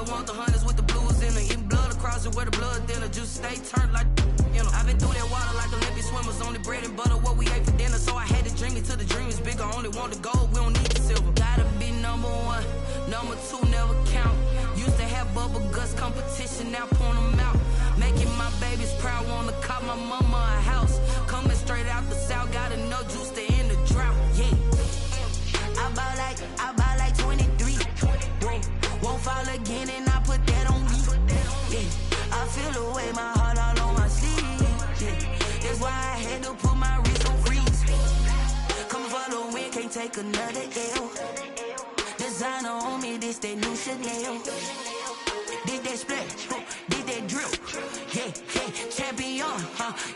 want the hunters with the blues in her. Eating blood across it where the blood thinner. Juice stay turned like, you know. I've been through that water like Olympic swimmers. Only bread and butter, what we ate for dinner. So I had to dream it till the dream is bigger. Only want the gold, we don't need the silver. Gotta be number one, number two never count. Used to have bubble guts competition, now point them out. Making my babies proud, wanna cop my mama a house. Coming straight out the south, gotta know juice to end the drought, yeah. I buy like 23. Won't fall again and I put that on me. Yeah, I feel the way, my heart all on my sleeve. Yeah, that's why I had to put my wrist on freeze. Coming for the win, can't take another L. Designer on me, this that new Chanel. Did that splash, did that drill. Yeah, champion,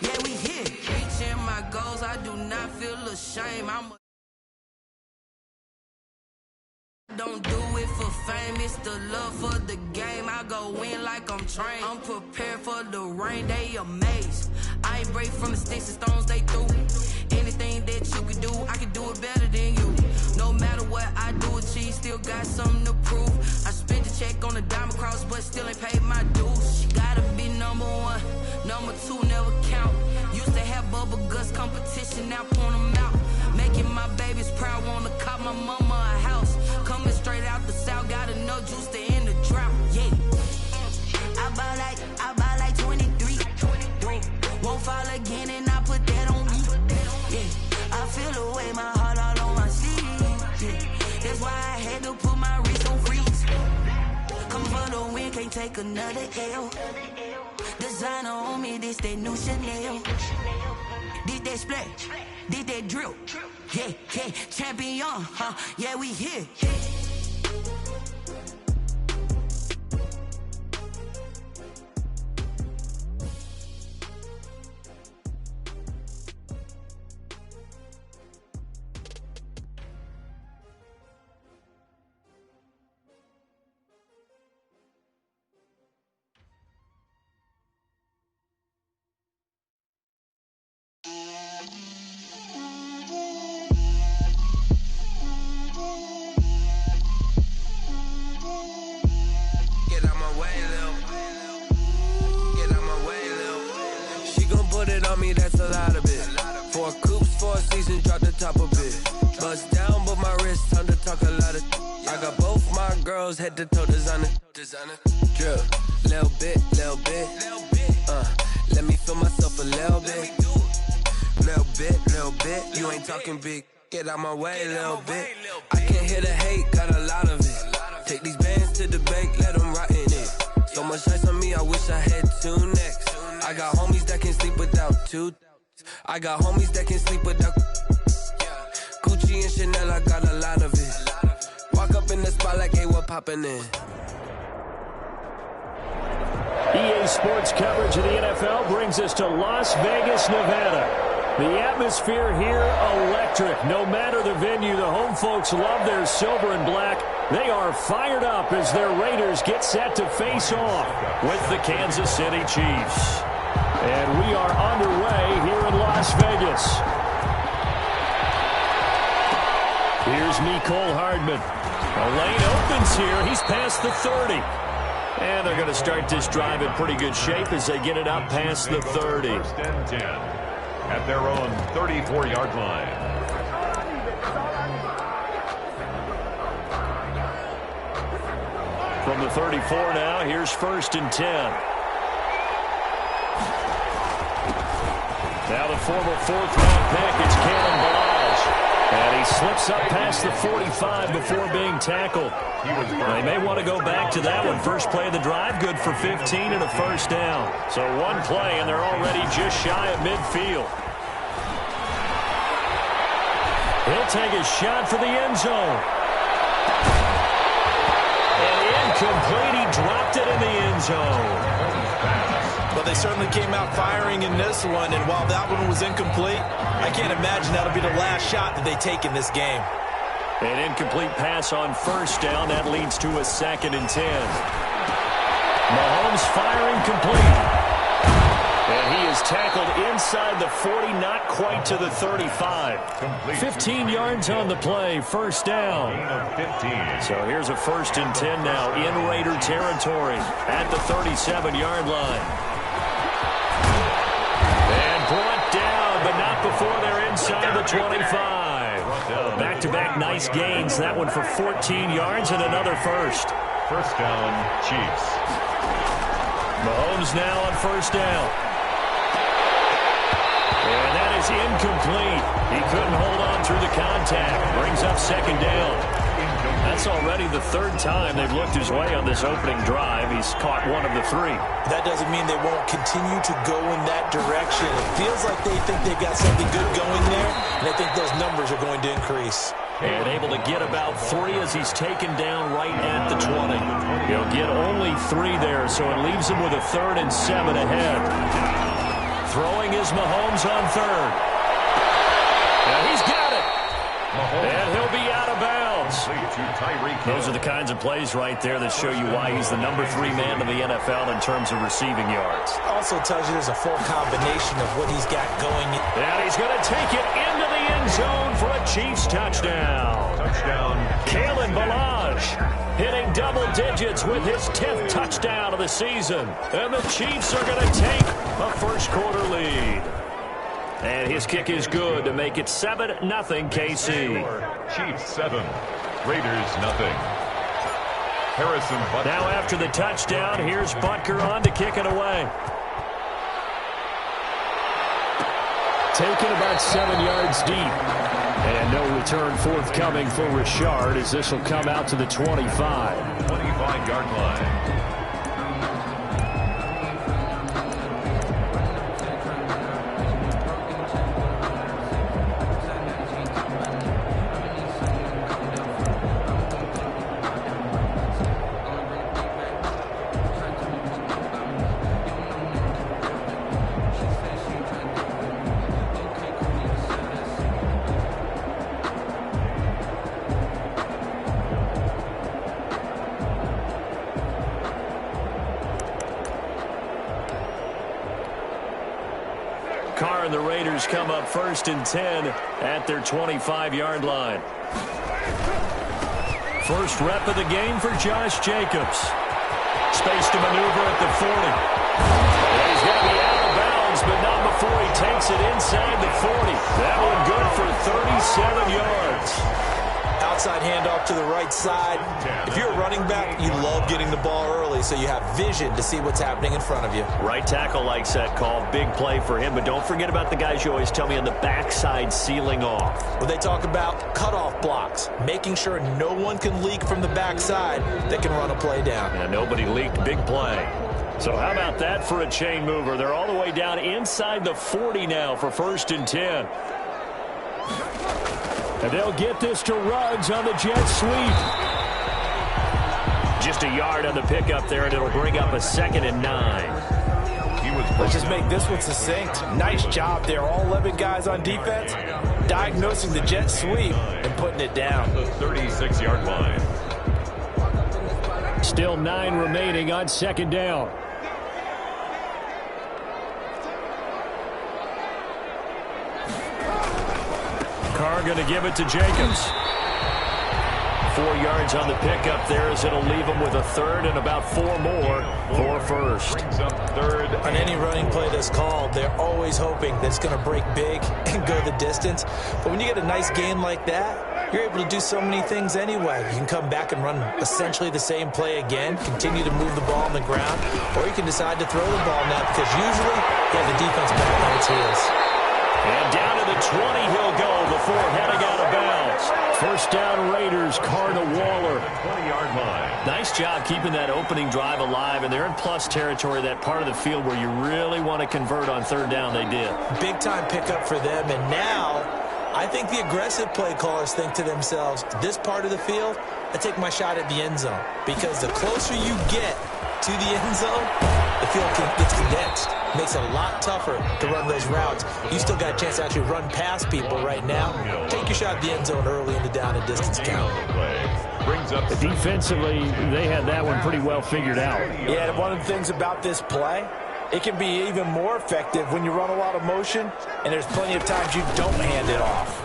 yeah, we here. Reaching my goals, I do not feel ashamed. Don't do it for fame, it's the love for the game. I go in like I'm trained. I'm prepared for the rain, they amazed. I ain't break from the sticks and stones they threw. Anything that you can do, I can do it better than you. No matter what I do, achieve, still got something to prove. I spent the check on the diamond cross, but still ain't paid my dues. She gotta be number one, number two never count. Used to have bubble guts competition, now point them out. Making my babies proud, wanna cop my mama a house. Coming straight out the south, gotta know juice to end the drought, yeah. I buy like 23. Won't fall again and I put that on me. Yeah, I feel the way, my heart all on my sleeve. Yeah, that's why I had to put my wrist on freeze. Come for the win, can't take another L. Designer on me, this that new Chanel. Did that splash, did that drill. Yeah, champion, yeah, we here. That's a lot of it. 4 coops, 4 seasons, drop the top of it. Bust down, but my wrist, time to talk a lot of. I got both my girls head to toe designer. Drill, little bit. Let me feel myself a little bit. You ain't talking big. Get out my way, little bit. I can't hear the hate, got a lot of it. Take these bands to the bank, let them rot in it. So much ice on me, I wish I had 2 necks. I got homies that can sleep without 2. I got homies that can sleep without Gucci and Chanel, I got a lot of it. Walk up in the spot like, hey, what poppin' in? EA Sports coverage of the NFL brings us to Las Vegas, Nevada. The atmosphere here, electric. No matter the venue, the home folks love their silver and black. They are fired up as their Raiders get set to face off with the Kansas City Chiefs. And we are underway here in Las Vegas. Here's Mecole Hardman. A lane opens here. He's past the 30. And they're going to start this drive in pretty good shape as they get it up past the 30. First and 10 at their own 34-yard line. From the 34 now, here's first and 10. Now the former 4th-round pick is Kalen Balazs. And he slips up past the 45 before being tackled. They may want to go back to that one. First play of the drive, good for 15 and a first down. So one play, and they're already just shy of midfield. He'll take a shot for the end zone. And incomplete. He dropped it in the end zone. Well, they certainly came out firing in this one, and while that one was incomplete, I can't imagine that'll be the last shot that they take in this game. An incomplete pass on first down. That leads to a 2nd and 10. Mahomes firing complete. And And he is tackled inside the 40, not quite to the 35. 15 yards on the play, first down. So here's a 1st and 10 now in Raider territory at the 37-yard line. And brought down, but not before they're inside the 25. Back-to-back nice gains. That one for 14 yards and another first. First down, Chiefs. Mahomes now on first down. And that is incomplete. He couldn't hold on through the contact. Brings up second down. That's already the 3rd time they've looked his way on this opening drive. He's caught one of the 3. That doesn't mean they won't continue to go in that direction. It feels like they think they've got something good going there, and I think those numbers are going to increase. And able to get about 3 as he's taken down right at the 20. He'll get only 3 there, so it leaves him with a 3rd and 7 ahead. Throwing is Mahomes on 3rd. And he's got it. And he'll be out of bounds. Those are the kinds of plays right there that show you why he's the number 3 man in the NFL in terms of receiving yards. Also tells you there's a full combination of what he's got going. And he's going to take it into the end zone for a Chiefs touchdown. Kalen Ballage hitting double digits with his 10th touchdown of the season. And the Chiefs are going to take a first-quarter lead. And his kick is good to make it 7-0 KC. Chiefs 7, Raiders 0. Harrison Butker. Now after the touchdown, here's Butker on to kick it away. Taken about 7 yards deep. And no return forthcoming for Richard as this will come out to the 25. 25-yard line. Carr and the Raiders come up 1st and 10 at their 25-yard line. First rep of the game for Josh Jacobs. Space to maneuver at the 40. And he's going to be out of bounds, but not before he takes it inside the 40. That one good for 37 yards. Outside handoff to the right side. If you're a running back, you love getting the ball early so you have vision to see what's happening in front of you. Right tackle likes that call. Big play for him, but don't forget about the guys you always tell me on the backside sealing off. When they talk about cutoff blocks, making sure no one can leak from the backside that can run a play down. Yeah, nobody leaked. Big play. So how about that for a chain mover? They're all the way down inside the 40 now for 1st and 10. And they'll get this to Ruggs on the jet sweep. Just a yard on the pickup there, and it'll bring up a 2nd and 9. Let's just make this one succinct. Nice job there. All 11 guys on defense diagnosing the jet sweep and putting it down. The 36-yard line. Still 9 remaining on 2nd down. Carr going to give it to Jacobs. 4 yards on the pickup there as it'll leave him with a 3rd and about 4 more for first. Brings up 3rd. On any running play that's called, they're always hoping that it's going to break big and go the distance. But when you get a nice gain like that, you're able to do so many things anyway. You can come back and run essentially the same play again, continue to move the ball on the ground, or you can decide to throw the ball now because usually you have the defense back on its heels. And down to the 20 he'll go before heading out of bounds. First down Raiders, Carr to Waller. 20-yard line. Nice job keeping that opening drive alive, and they're in plus territory, that part of the field where you really want to convert on 3rd down. They did. Big time pickup for them, and now I think the aggressive play callers think to themselves, this part of the field, I take my shot at the end zone. Because the closer you get to the end zone, the field gets condensed. Makes it a lot tougher to run those routes. You still got a chance to actually run past people right now. Take your shot at the end zone early in the down and distance count. Defensively, they had that one pretty well figured out. Yeah, and one of the things about this play, It can be even more effective when you run a lot of motion, and there's plenty of times you don't hand it off.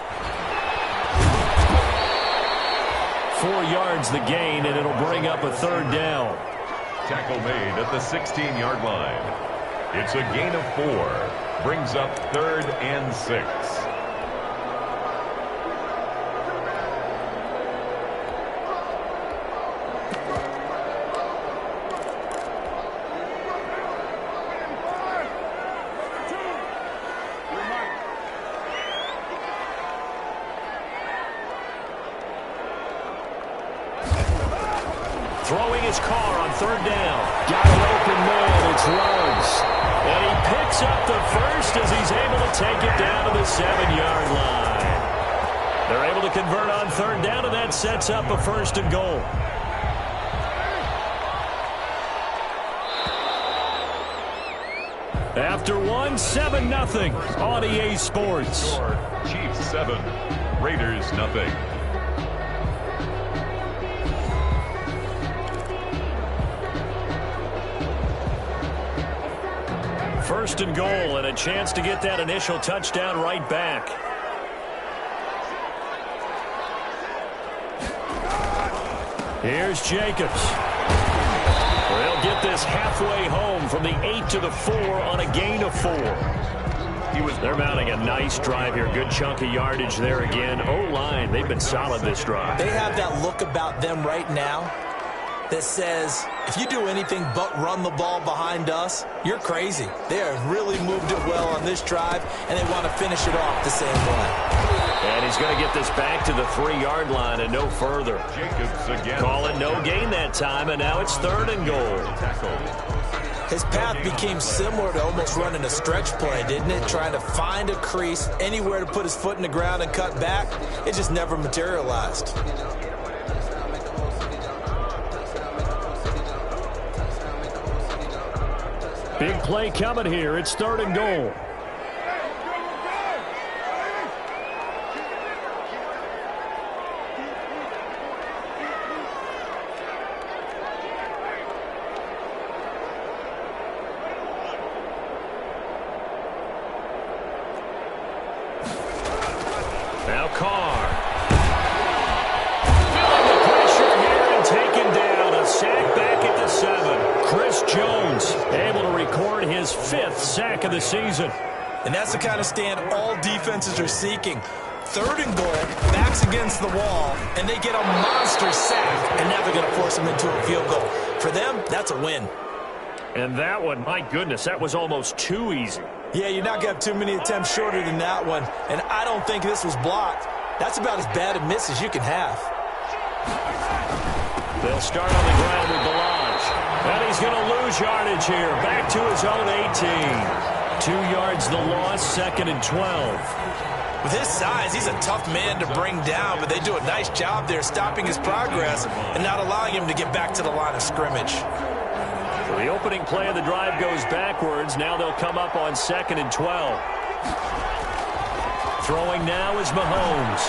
4 yards the gain, and it'll bring up a third down. Tackle made at the 16-yard line. It's a gain of 4. Brings up 3rd and 6. Throwing his car on 3rd down. Got an open man. It's Ruggs. And he picks up the first as he's able to take it down to the 7-yard line. They're able to convert on 3rd down, and that sets up a 1st and goal. After 1, 7-0 on EA Sports. Chiefs 7, Raiders 0. First and goal, and a chance to get that initial touchdown right back. Here's Jacobs. They'll get this halfway home from the 8 to the 4 on a gain of 4. They're mounting a nice drive here. Good chunk of yardage there again. O-line, they've been solid this drive. They have that look about them right now that says, if you do anything but run the ball behind us, you're crazy. They have really moved it well on this drive, and they want to finish it off the same way. And he's going to get this back to the 3-yard line and no further. Jacobs again. Call it no gain that time, and now it's 3rd and goal. His path became similar to almost running a stretch play, didn't it? Trying to find a crease, anywhere to put his foot in the ground and cut back. It just never materialized. Big play coming here. It's 3rd and goal. Now Carr. Feeling the pressure here and taken down. A sack back at the 7. Chris Jones able to record his 5th sack of the season. And that's the kind of stand all defenses are seeking. 3rd and goal, backs against the wall, and they get a monster sack, and now they're going to force them into a field goal. For them, that's a win. And that one, my goodness, that was almost too easy. Yeah, you're not going to have too many attempts shorter than that one, and I don't think this was blocked. That's about as bad a miss as you can have. They'll start on the ground with Balaj. And he's going to lose yardage here. Back to his own 18. 2 yards the loss, 2nd and 12. With his size, he's a tough man to bring down, but they do a nice job there stopping his progress and not allowing him to get back to the line of scrimmage. So the opening play of the drive goes backwards. Now they'll come up on 2nd and 12. Throwing now is Mahomes.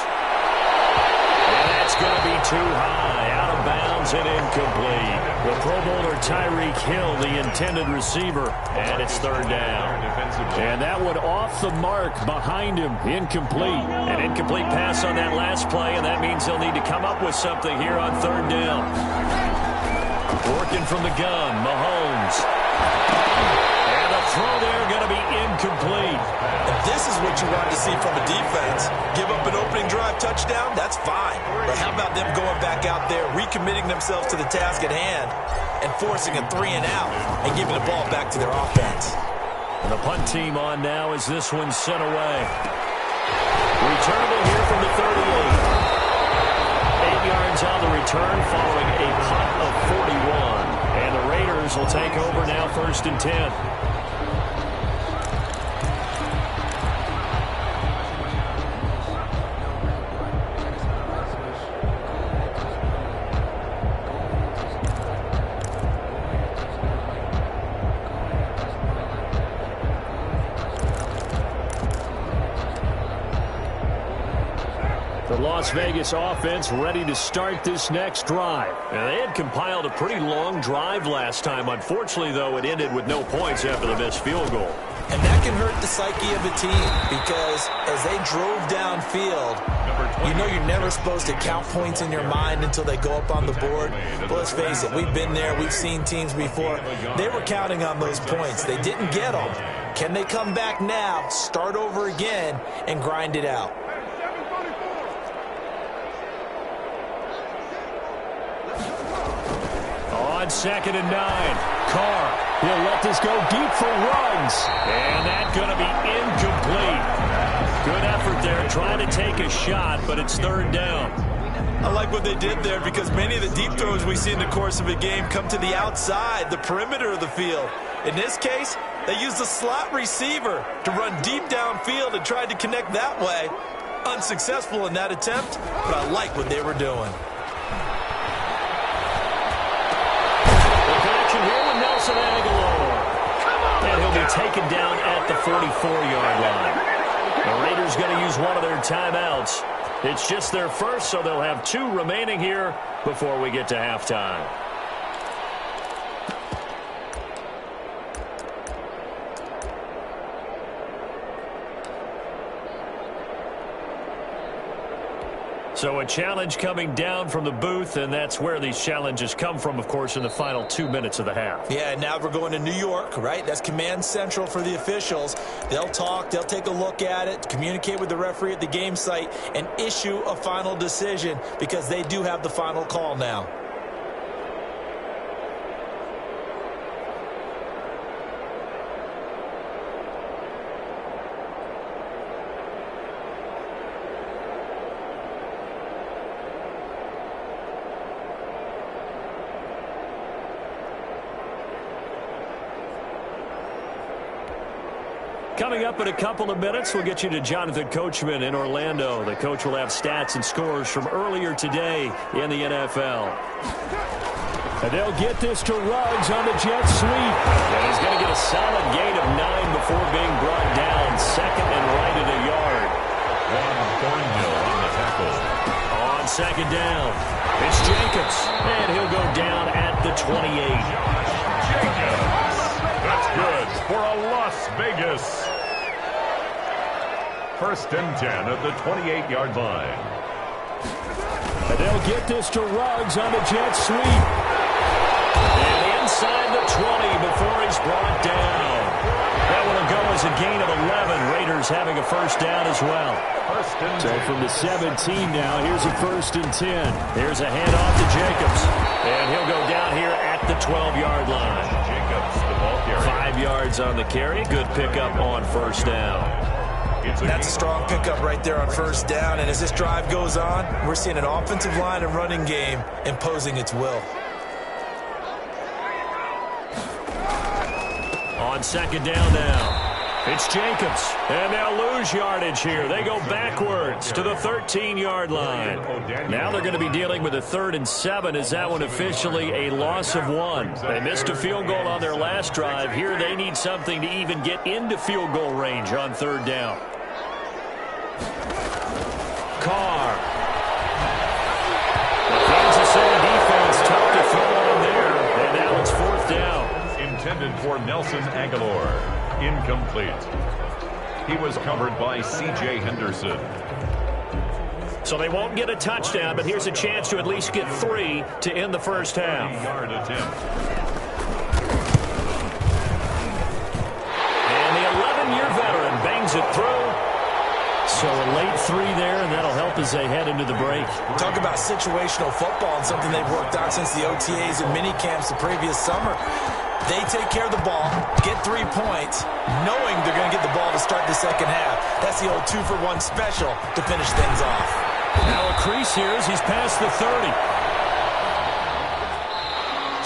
And that's going to be too high. Out of bounds and incomplete. The Pro Bowler Tyreek Hill, the intended receiver. And it's 3rd down. And that one off the mark behind him. Incomplete. An incomplete pass on that last play, and that means they'll need to come up with something here on 3rd down. Working from the gun, Mahomes. And the throw there going to be incomplete. And this is what you want to see from a defense. Give up an opening drive touchdown, that's fine. But how about them going back out there, recommitting themselves to the task at hand, and forcing a 3 and out, and giving the ball back to their offense. And the punt team on now as this one's sent away. Returnable here from the 38. 8 yards on the return following a punt of 41. And the Raiders will take over now 1st and 10. Las Vegas offense ready to start this next drive. Now, they had compiled a pretty long drive last time. Unfortunately, though, it ended with no points after the missed field goal. And that can hurt the psyche of a team because as they drove downfield, you know you're never supposed to count points in your mind until they go up on the board. But let's face it, we've been there. We've seen teams before. They were counting on those points. They didn't get them. Can they come back now, start over again, and grind it out? On 2nd and 9, Carr. He'll let this go deep for Ruggs. And that's going to be incomplete. Good effort there trying to take a shot, but it's 3rd down. I like what they did there because many of the deep throws we see in the course of a game come to the outside, the perimeter of the field. In this case, they used a slot receiver to run deep downfield and tried to connect that way. Unsuccessful in that attempt, but I like what they were doing. Here with Nelson Aguilar. And he'll be taken down at the 44-yard line. The Raiders going to use one of their timeouts. It's just their first, so they'll have 2 remaining here before we get to halftime. So a challenge coming down from the booth, and that's where these challenges come from, of course, in the final 2 minutes of the half. Yeah, now we're going to New York, right? That's command central for the officials. They'll talk, they'll take a look at it, communicate with the referee at the game site, and issue a final decision because they do have the final call now. Coming up in a couple of minutes, we'll get you to Jonathan Coachman in Orlando. The coach will have stats and scores from earlier today in the NFL. And they'll get this to Ruggs on the jet sweep. And he's going to get a solid gain of 9 before being brought down. 2nd and right at a yard. Thornhill on the tackle. On 2nd down, it's Jacobs. And he'll go down at the 28. Jacobs. That's good for a Las Vegas. 1st and 10 at the 28-yard line. And they'll get this to Ruggs on the jet sweep. And inside the 20 before he's brought down. That one will go as a gain of 11. Raiders having a 1st down as well. So from the 17 now, here's a 1st and 10. Here's a handoff to Jacobs. And he'll go down here at the 12-yard line. Jacobs, the ball carrier. 5 yards on the carry. Good pickup on 1st down. That's a strong pickup right there on 1st down. And as this drive goes on, we're seeing an offensive line and running game imposing its will. On 2nd down now, it's Jacobs. And they'll lose yardage here. They go backwards to the 13-yard line. Now they're going to be dealing with a 3rd and 7. Is that one officially a loss of 1? They missed a field goal on their last drive. Here they need something to even get into field goal range on 3rd down. Carr. The Kansas City defense tough to throw on there. And now it's 4th down. Intended for Nelson Aguilar. Incomplete. He was covered by C.J. Henderson. So they won't get a touchdown, but here's a chance to at least get 3 to end the 1st half. 3-yard attempt. And the 11-year veteran bangs it through. So a late 3 there, and that'll help as they head into the break. Talk about situational football and something they've worked on since the OTAs and mini camps the previous summer. They take care of the ball, get 3 points, knowing they're going to get the ball to start the 2nd half. That's the old 2-for-1 special to finish things off. Now a crease here as he's past the 30.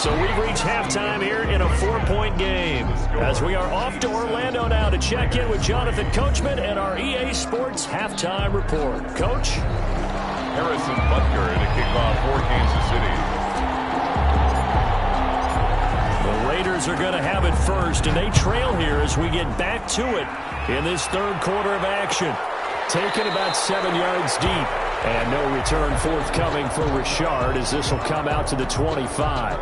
So we've reached halftime here in a 4-point game. As we are off to Orlando now to check in with Jonathan Coachman and our EA Sports halftime report. Coach? Harrison Butker to kick off for Kansas City. The Raiders are going to have it first, and they trail here as we get back to it in this 3rd quarter of action. Taken about 7 yards deep. And no return forthcoming for Richard as this will come out to the 25.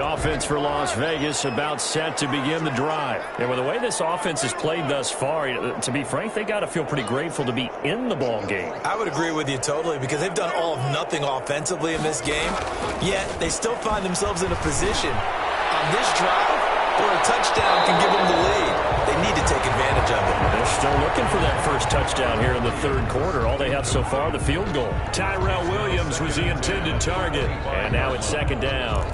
Offense for Las Vegas about set to begin the drive. And with the way this offense has played thus far, to be frank, they got to feel pretty grateful to be in the ball game. I would agree with you totally because they've done all of nothing offensively in this game, yet they still find themselves in a position on this drive where a touchdown can give them the lead. They need to take advantage of it. They're still looking for that first touchdown here in the third quarter. All they have so far, the field goal. Tyrell Williams was the intended target, and now it's second down.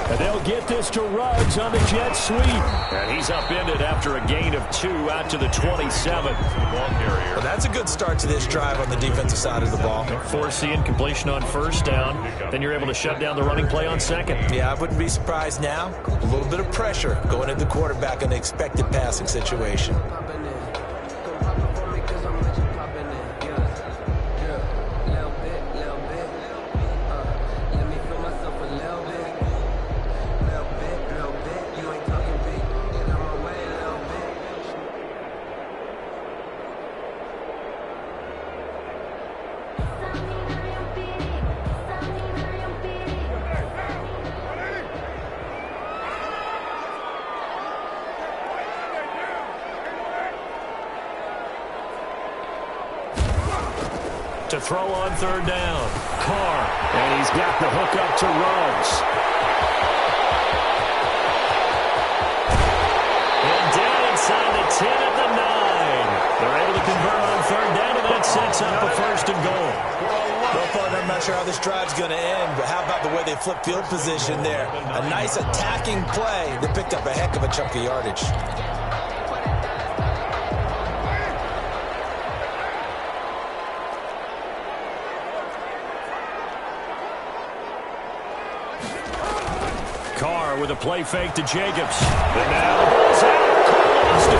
And they'll get this to Ruggs on the jet sweep. And he's upended after a gain of 2 out to the 27. Well, that's a good start to this drive on the defensive side of the ball. Force the incompletion on first down. Then you're able to shut down the running play on second. Yeah, I wouldn't be surprised now. A little bit of pressure going at the quarterback in the expected passing situation. To throw on third down. Carr. And he's got the hook up to Ruggs. And down inside the 10 at the 9. They're able to convert on third down, and that sets up a first and goal. Well, partner, I'm not sure how this drive's going to end, but how about the way they flip field position there? A nice attacking play that picked up a heck of a chunk of yardage. Carr with a play fake to Jacobs. And now the ball's out. Carr lost it.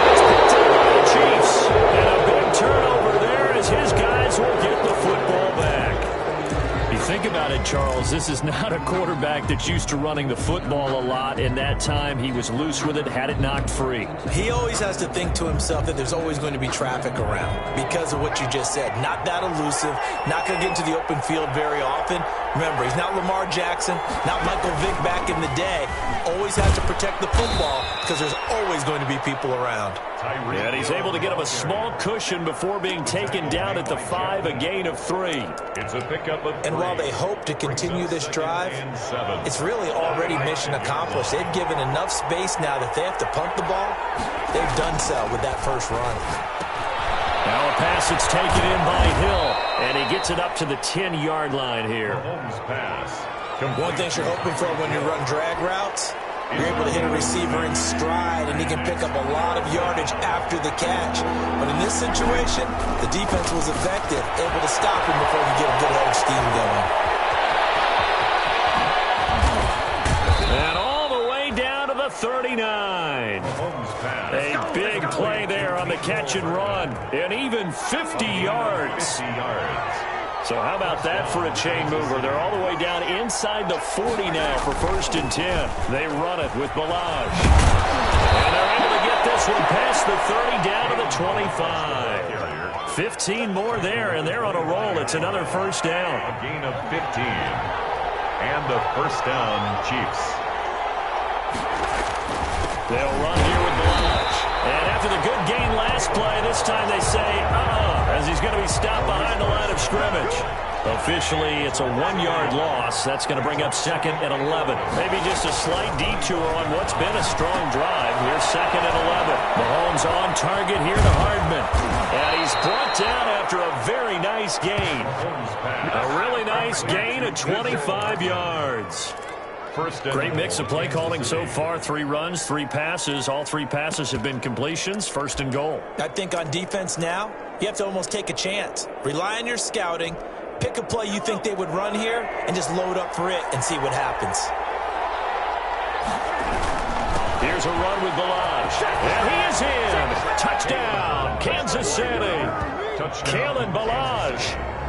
It's picked up by the Chiefs. And a big turnover there as his guys will get the football back. You think about it, Charles, this is not a quarterback that's used to running the football a lot. In that time, he was loose with it, had it knocked free. He always has to think to himself that there's always going to be traffic around because of what you just said. Not that elusive, not going to get into the open field very often. Remember, he's not Lamar Jackson, not Michael Vick back in the day. Always has to protect the football because there's always going to be people around. And he's able to get him a small cushion before being taken down at the 5, a gain of 3. It's a pickup of 3. And while they hope to continue this drive, it's really already mission accomplished. They've given enough space now that they have to punt the ball. They've done so with that first run. Now a pass that's taken in by Hill, and he gets it up to the 10-yard line here. One thing you're hoping for when you run drag routes, you're able to hit a receiver in stride, and he can pick up a lot of yardage after the catch. But in this situation, the defense was effective, able to stop him before he get a good head of steam going. And all the way down to the 39. A big play there on the catch and run, and even 50 yards. So how about that for a chain mover? They're all the way down inside the 40 now for 1st and 10. They run it with Balaj. And they're able to get this one past the 30 down to the 25. 15 more there, and they're on a roll. It's another first down. A gain of 15. And the first down, Chiefs. They'll run here with Balaj. And after the good gain last play, this time they say, as he's going to be stopped behind the line of scrimmage. Officially, it's a 1-yard loss. That's going to bring up 2nd and 11. Maybe just a slight detour on what's been a strong drive. Here's 2nd and 11. Mahomes on target here to Hardman. And he's brought down after a very nice gain. A really nice gain of 25 yards. Great mix of play calling so far. 3 runs, 3 passes. All 3 passes have been completions. 1st and goal. I think on defense now, you have to almost take a chance. Rely on your scouting. Pick a play you think they would run here and just load up for it and see what happens. Here's a run with Balaj. And he is in. Touchdown, Kansas City. Kalen Balaj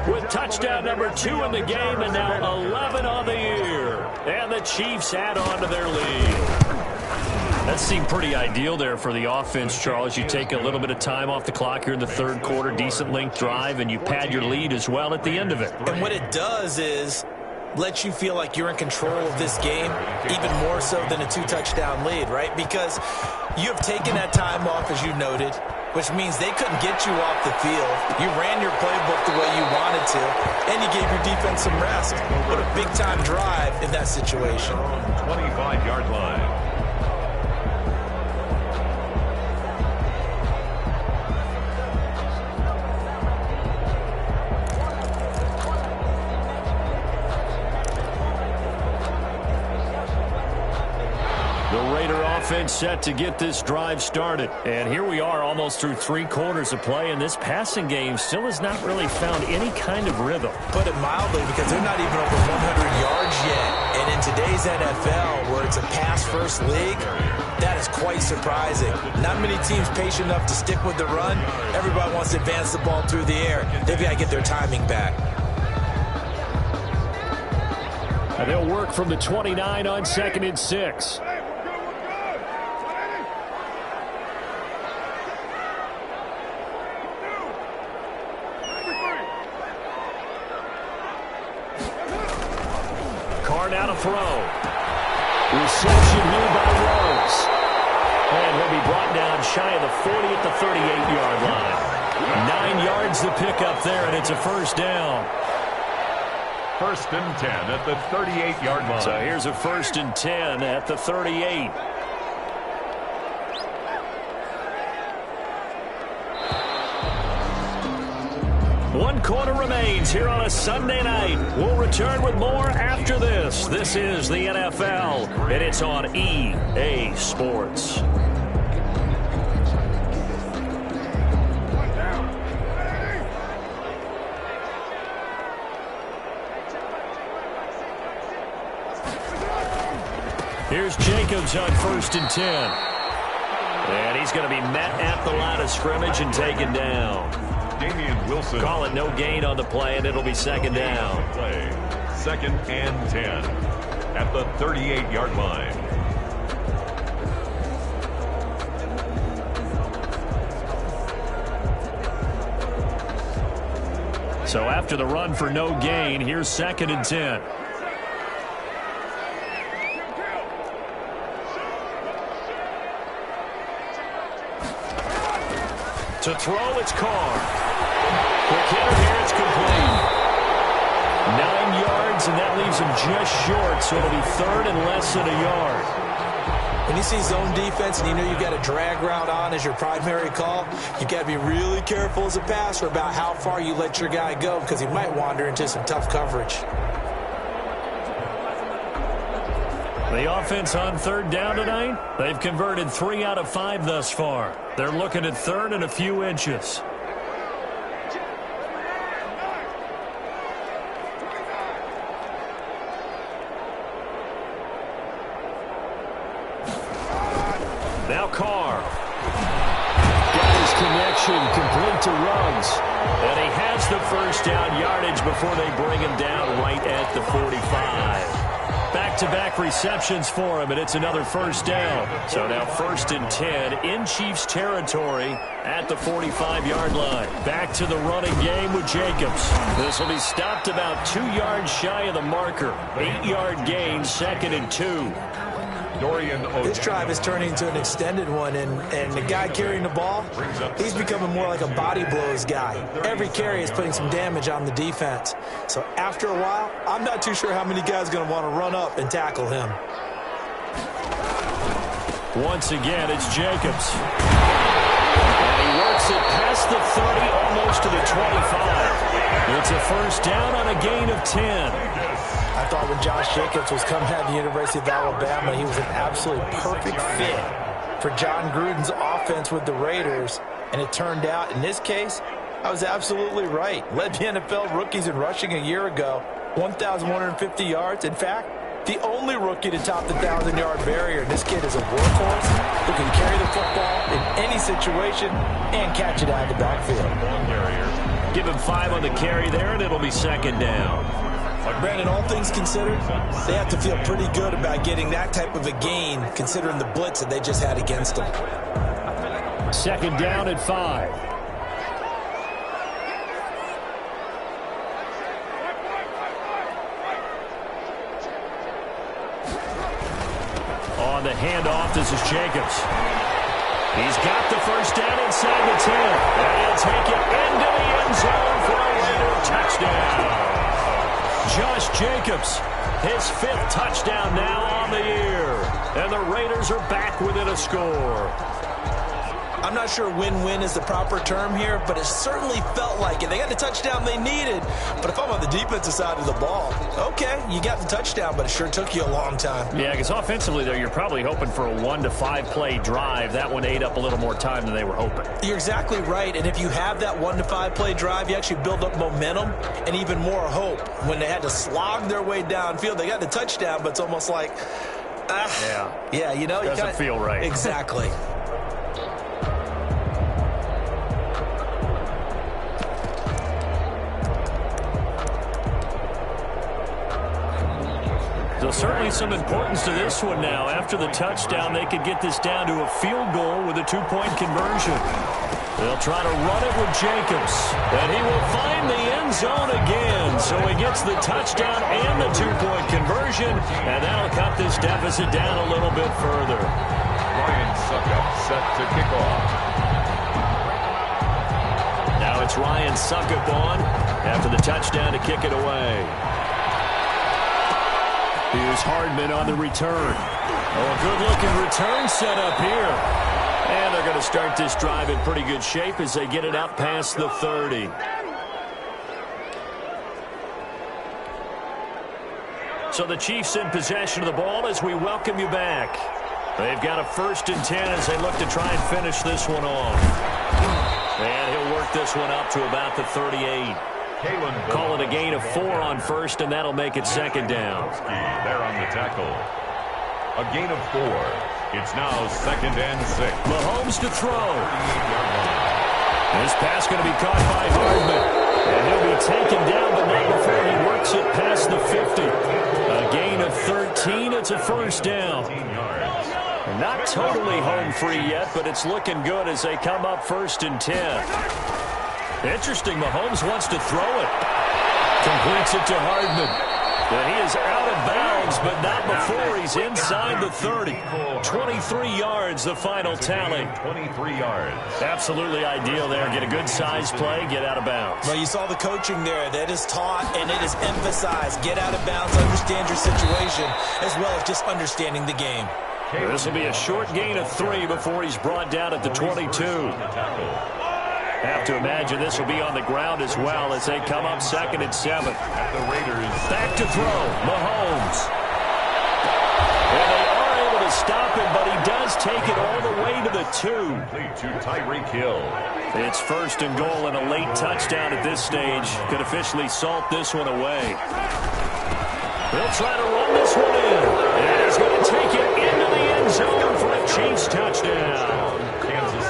with touchdown number 2 in the game and now 11 on the year. And the Chiefs add on to their lead. That seemed pretty ideal there for the offense, Charles. You take a little bit of time off the clock here in the 3rd quarter, decent length drive, and you pad your lead as well at the end of it. And what it does is let you feel like you're in control of this game, even more so than a 2-touchdown lead, right? Because you have taken that time off, as you noted, which means they couldn't get you off the field. You ran your playbook the way you wanted to, and you gave your defense some rest. What a big-time drive in that situation. 25-yard line. Offense set to get this drive started. And here we are almost through 3 quarters of play, and this passing game still has not really found any kind of rhythm. Put it mildly, because they're not even over 100 yards yet. And in today's NFL, where it's a pass-first league, that is quite surprising. Not many teams patient enough to stick with the run. Everybody wants to advance the ball through the air. They've got to get their timing back. And they'll work from the 29 on 2nd and 6. Now to throw. Reception here by Rose. And he'll be brought down shy of the 40 at the 38-yard line. 9 yards to pick up there, and it's a 1st down. 1st and 10 at the 38-yard line. So here's a 1st and 10 at the 38. One quarter remains here on a Sunday night. We'll return with more after this. This is the NFL, and it's on EA Sports. Here's Jacobs on 1st and 10. And he's going to be met at the line of scrimmage and taken down. Damian Wilson. Call it no gain on the play, and it'll be 2nd down. 2nd and 10 at the 38-yard line. So after the run for no gain, here's 2nd and 10. To throw, it's Carr. Quick hitter here, it's complete. 9 yards, and that leaves him just short, so it'll be 3rd and less than a yard. When you see zone defense and you know you've got a drag route on as your primary call, you've got to be really careful as a passer about how far you let your guy go, because he might wander into some tough coverage. The offense on 3rd down tonight, they've converted 3 out of 5 thus far. They're looking at 3rd and a few inches. Now Carr. Got his connection complete to Ruggs. And he has the 1st down yardage before they bring him down right at the 45. Back-to-back receptions for him, and it's another 1st down. So now 1st and 10 in Chiefs territory at the 45-yard line. Back to the running game with Jacobs. This will be stopped about 2 yards shy of the marker. 8-yard gain, 2nd and 2. This drive is turning into an extended one, and the guy carrying the ball, he's becoming more like a body blows guy. Every carry is putting some damage on the defense. So after a while, I'm not too sure how many guys are going to want to run up and tackle him. Once again, it's Jacobs. And he works it past the 30, almost to the 25. It's a 1st down on a gain of 10. I thought when Josh Jacobs was coming out of the University of Alabama, he was an absolutely perfect fit for John Gruden's offense with the Raiders. And it turned out, in this case, I was absolutely right. Led the NFL rookies in rushing a year ago, 1,150 yards. In fact, the only rookie to top the 1,000-yard barrier. This kid is a workhorse who can carry the football in any situation and catch it out of the backfield. Give him 5 on the carry there, and it'll be second down. Brandon, all things considered, they have to feel pretty good about getting that type of a gain, considering the blitz that they just had against them. Second down at 5. On the handoff, this is Jacobs. He's got the first down inside the 10. And he'll take it into the end zone for a Raider touchdown. Josh Jacobs, his 5th touchdown now on the year. And the Raiders are back within a score. I'm not sure win-win is the proper term here, but it certainly felt like it. They got the touchdown they needed, but if I'm on the defensive side of the ball, okay, you got the touchdown, but it sure took you a long time. Yeah, because offensively, though, you're probably hoping for a 1 to 5 play drive. That one ate up a little more time than they were hoping. You're exactly right, and if you have that 1 to 5 play drive, you actually build up momentum and even more hope. When they had to slog their way downfield, they got the touchdown, but it's almost like, yeah, you know, doesn't feel right. Exactly. So certainly some importance to this one now. After the touchdown, they could get this down to a field goal with a 2-point conversion. They'll try to run it with Jacobs, and he will find the end zone again. So he gets the touchdown and the 2-point conversion, and that'll cut this deficit down a little bit further. Ryan Suckup set to kick off. Now it's Ryan Suckup on after the touchdown to kick it away. Here's Hardman on the return. Oh, a good-looking return set up here. And they're going to start this drive in pretty good shape as they get it out past the 30. So the Chiefs in possession of the ball as we welcome you back. They've got a 1st and 10 as they look to try and finish this one off. And he'll work this one up to about the 38. Call it a gain of 4 on 1st, and that'll make it 2nd down. There on the tackle. A gain of 4. It's now 2nd and 6. Mahomes to throw. This pass going to be caught by Hardman. And he'll be taken down, but not before he works it past the 50. A gain of 13. It's a 1st down. Not totally home free yet, but it's looking good as they come up 1st and 10. Interesting, Mahomes wants to throw it. Completes it to Hardman. And he is out of bounds, but not before he's inside the 30. 23 yards, the final tally. 23 yards. Absolutely ideal there. Get a good size play, get out of bounds. Well, you saw the coaching there. That is taught and it is emphasized. Get out of bounds, understand your situation, as well as just understanding the game. This will be a short gain of 3 before he's brought down at the 22. Have to imagine this will be on the ground as well as they come up 2nd and 7. The Raiders back to throw. Mahomes. And they are able to stop him, but he does take it all the way to the 2. Complete to Tyreek Hill. It's 1st and goal and a late touchdown at this stage. Could officially salt this one away. They'll try to run this one in. And he's going to take it into the end zone for a Chiefs touchdown.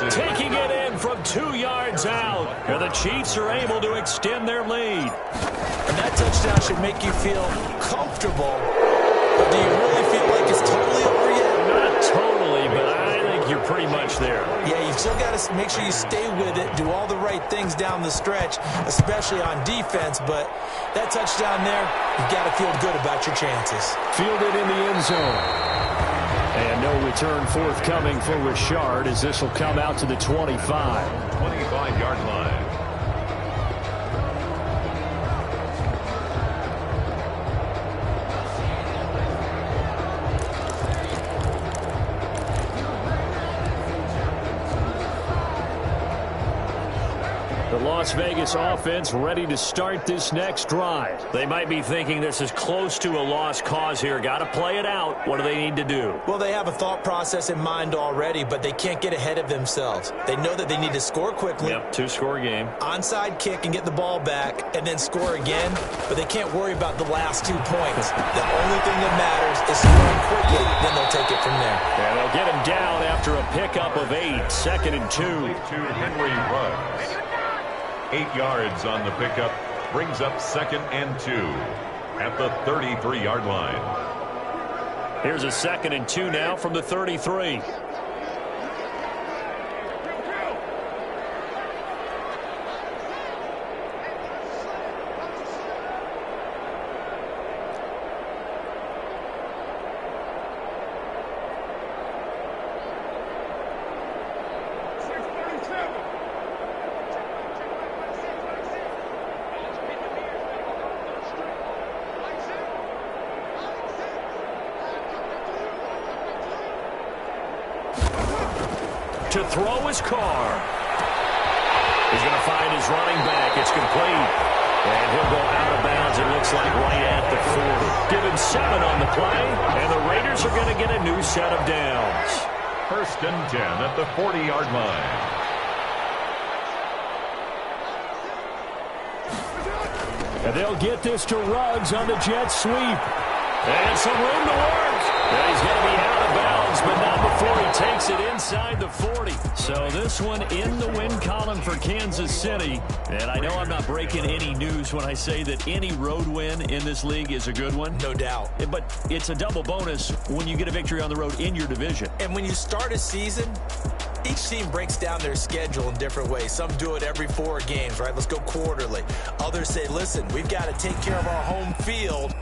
Taking it in from 2 yards out. And the Chiefs are able to extend their lead. And that touchdown should make you feel comfortable. But do you really feel like it's totally over yet? Not totally, but I think you're pretty much there. Yeah, you've still got to make sure you stay with it, do all the right things down the stretch, especially on defense. But that touchdown there, you've got to feel good about your chances. Fielded in the end zone. And no return forthcoming for Richard as this will come out to the 25. 25-yard line. The Las Vegas offense ready to start this next drive. They might be thinking this is close to a lost cause here. Got to play it out. What do they need to do? Well, they have a thought process in mind already, but they can't get ahead of themselves. They know that they need to score quickly. Yep, two-score game. Onside kick and get the ball back and then score again, but they can't worry about the last 2 points. The only thing that matters is scoring quickly, then they'll take it from there. And they'll get him down after a pickup of 8, 2nd and 2. To Henry Ruggs. 8 yards on the pickup, brings up 2nd and 2 at the 33-yard line. Here's a 2nd and 2 now from the 33. To throw his car. He's going to find his running back. It's complete. And he'll go out of bounds, it looks like, right at the 40. Give him 7 on the play, and the Raiders are going to get a new set of downs. 1st and 10 at the 40-yard line. And they'll get this to Ruggs on the jet sweep. And some room to work. And he's going to be out of bounds, but not before he takes it inside the 40. So this one in the win column for Kansas City. And I know I'm not breaking any news when I say that any road win in this league is a good one. No doubt. But it's a double bonus when you get a victory on the road in your division. And when you start a season, each team breaks down their schedule in different ways. Some do it every 4 games, right? Let's go quarterly. Others say, listen, we've got to take care of our home field.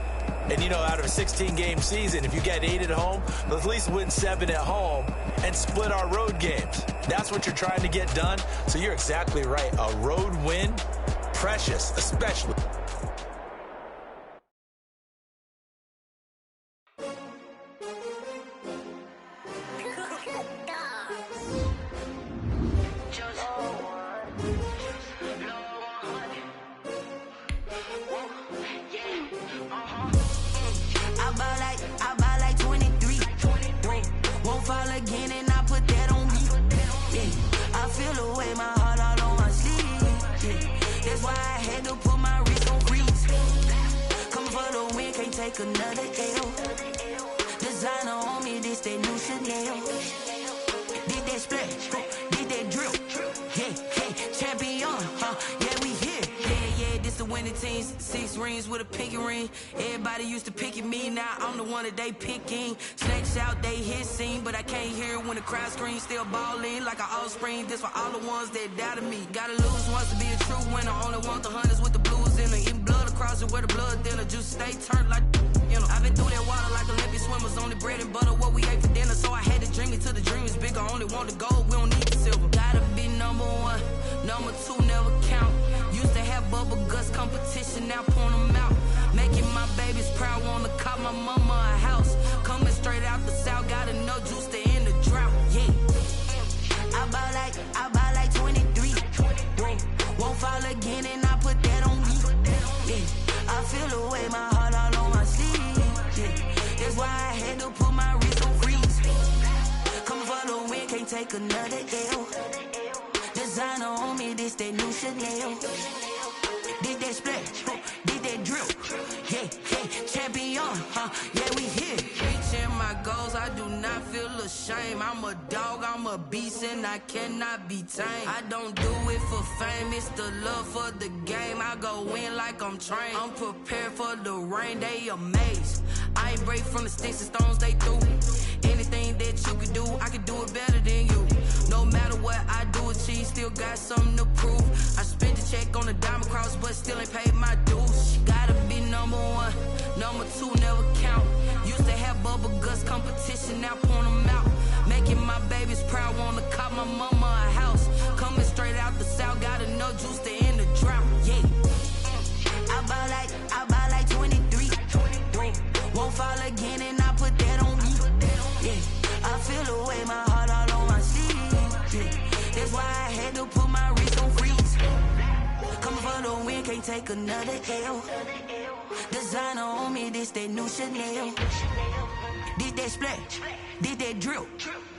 And, you know, out of a 16-game season, if you get 8 at home, let's at least win 7 at home and split our road games. That's what you're trying to get done. So you're exactly right. A road win, precious, especially. Another L. Designer on me, this that new Chanel. Did that splash, did that drill. Yeah, champion, yeah, we here. Yeah, this the winning teams. 6 rings with a pinky ring. Everybody used to pick at me, now I'm the one that they picking. Snakes out, they hit scene, but I can't hear it when the crowd screams. Still ballin' like an offspring. This for all the ones that doubted me. Gotta lose once to be a true winner. Only want the hunters with the blues in it. Eating blood across it where the blood thinner. Juice stay turned like. You know, I've been through that water like Olympic swimmers. Only bread and butter, what we ate for dinner. So I had to dream it till the dream is bigger. Only want the gold, we don't need the silver. Gotta be number 1, number 2 never count. Used to have bubble guts competition, now point them out. Making my babies proud, wanna cop my mama a house. Coming straight out the south, gotta know juice to end the drought. Yeah, I buy like 23. Won't fall again, and I put that on me. Yeah, I feel the way my heart all on my sleeve. That's why I had to put my wrist on freeze. Coming for the win, can't take another L. Designer on me, this that new Chanel. Did that splash, did that drill. Yeah, champion, yeah, we here. Reaching my goals, I do not feel ashamed. I'm a dog, I'm a beast, and I cannot be tamed. I don't do it for fame, it's the love for the game. I go in like I'm trained. I'm prepared for the rain, they amazed. I ain't break from the sticks and stones they threw. Anything that you could do, I could do it better than you. No matter what I do, achieve, still got something to prove. I spent the check on the diamond cross, but still ain't paid my dues. Gotta be number 1, number 2 never count. Used to have bubble guts competition, now point them out. Making my babies proud, wanna cop my mama a house. Coming straight out the south, gotta know juice to end the drought. Yeah, I buy like 23. Won't fall again, and I put that on me. Yeah, I feel the way my heart all on my sleeve. Yeah, that's why I had to put my wrist on freeze. take another L. Designer on me, this that new Chanel. This that splash, this that drill.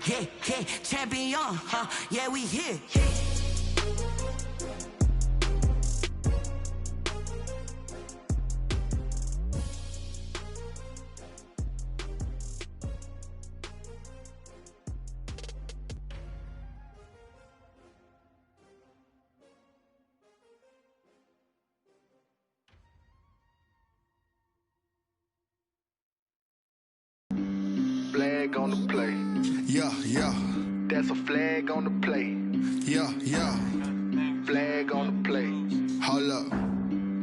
Yeah, yeah, champion, huh? Yeah, we here. Flag on the play. Yeah, yeah. That's a flag on the play. Yeah, yeah. Flag on the play. Hold up.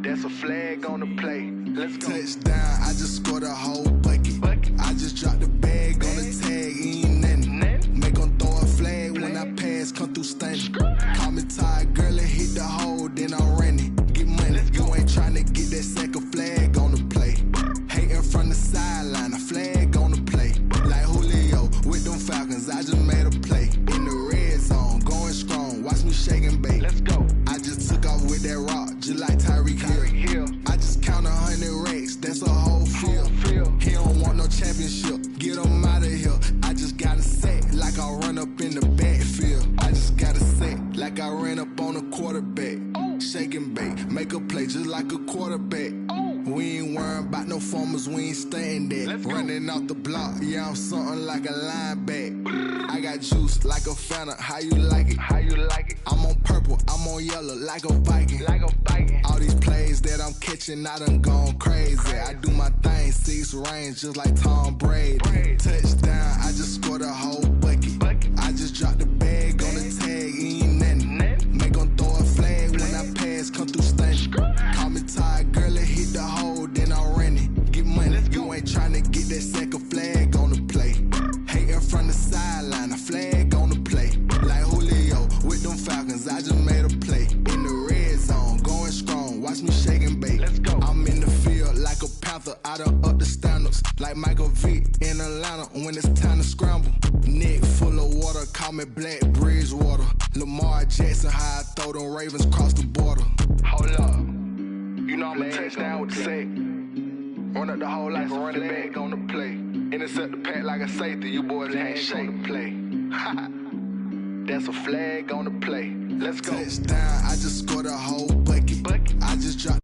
That's a flag on the play. Let's go. Touchdown, I just scored a whole bucket. I just dropped the bag on the tag, ain't nothing. Make them throw a flag when I pass, come through stunning. Call me tired, girl, and hit the hole, then I'm running. Get money, you ain't trying to get that second flag on the play. Hating from the sideline, a flag on the play. Like Julio with them Falcons, I just made a play. In the red zone, going strong, watch me shake and bake. Let's go. I just took off with that rock, just like Tyreek Hill. I just count 100 racks, that's a whole field. He don't want no championship, get him out of here. I just got a set, like I run up in the backfield. I just got a set, like I ran up on a quarterback. Shake and bake, make a play just like a quarterback. We ain't worrying about no formers, we ain't staying there. Running off the block, yeah, I'm something like a linebacker. I got juice like a Fanta, how you like it? How you like it? I'm on purple, I'm on yellow, like a Viking. Like a Viking. All these plays that I'm catching, I done gone crazy. I do my thing, 6 range, just like Tom Brady. Touchdown, I just scored a whole bucket. I just dropped the bag on the tag, ain't nothing. Make them throw a flag when I pass, come through stunning. Call me tired, girl, and hit the hole, then I'm running. Get money, you ain't trying to get that second flag on the play. Hating from the sideline, a flag on the play. Like Julio with them Falcons, I just made a play. In the red zone, going strong, watch me shake and bake. Let's go. I'm in the field like a Panther, I done up the standards. Like Michael Vick in Atlanta when it's time to scramble. Neck full of water, call me Black Bridgewater. Lamar Jackson, how I throw them Ravens cross the border. Hold up. You know I'm a touchdown with the sack. Run up the hole like a running back on the play. Intercept the pack like a safety. You boys can't shake the play. That's a flag on the play. Let's go. Touchdown, I just scored a whole bucket. I just dropped